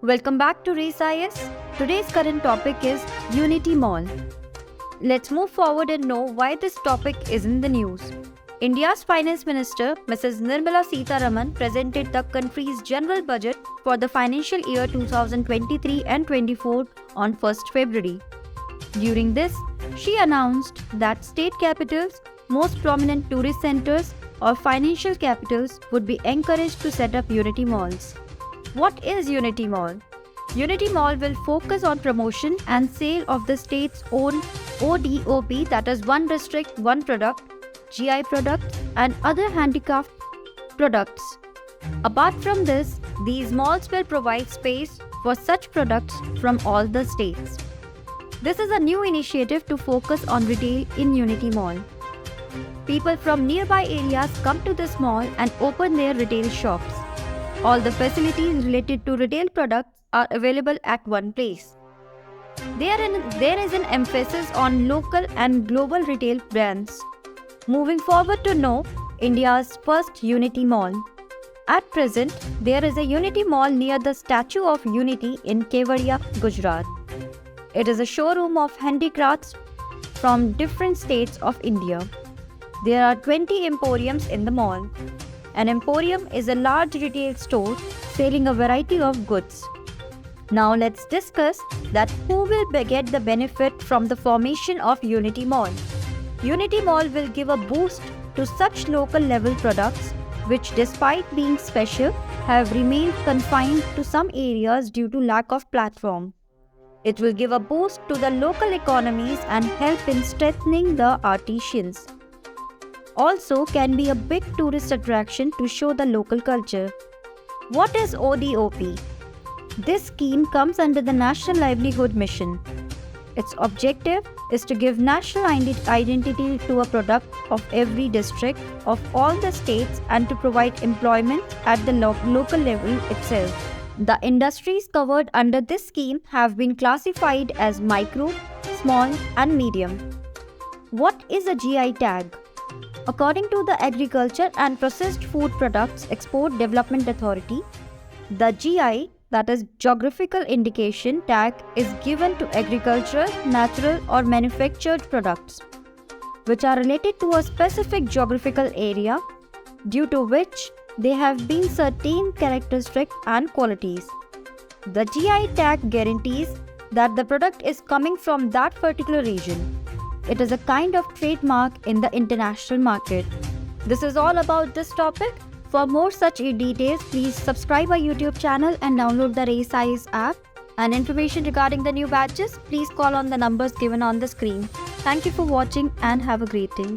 Welcome back to Race IS. Today's current topic is Unity Mall. Let's move forward and know why this topic is in the news. India's Finance Minister, Mrs. Nirmala Sitharaman, presented the country's general budget for the financial year 2023 and 24 on 1st February. During this, she announced that state capitals, most prominent tourist centers, or financial capitals would be encouraged to set up Unity Malls. What is Unity Mall? Unity Mall will focus on promotion and sale of the state's own ODOP, that is One District, One Product, GI product and other handicraft products. Apart from this, these malls will provide space for such products from all the states. This is a new initiative to focus on retail in Unity Mall. People from nearby areas come to this mall and open their retail shops. All the facilities related to retail products are available at one place. There is an emphasis on local and global retail brands. Moving forward to know India's first Unity Mall. At present, there is a Unity Mall near the Statue of Unity in Kevadia, Gujarat. It is a showroom of handicrafts from different states of India. There are 20 emporiums in the mall. An emporium is a large retail store selling a variety of goods. Now let's discuss that who will get the benefit from the formation of Unity Mall. Unity Mall will give a boost to such local level products which, despite being special, have remained confined to some areas due to lack of platform. It will give a boost to the local economies and help in strengthening the artisans. Also can be a big tourist attraction to show the local culture. What is ODOP? This scheme comes under the National Livelihood Mission. Its objective is to give national identity to a product of every district of all the states and to provide employment at the local level itself. The industries covered under this scheme have been classified as micro, small and medium. What is a GI tag? According to the Agriculture and Processed Food Products Export Development Authority, the GI, that is Geographical Indication tag, is given to agricultural, natural or manufactured products which are related to a specific geographical area due to which there have been certain characteristics and qualities. The GI tag guarantees that the product is coming from that particular region. It is a kind of trademark in the international market. This is all about this topic. For more such details, please subscribe our YouTube channel and download the Race IS app. And information regarding the new batches, please call on the numbers given on the screen. Thank you for watching and have a great day.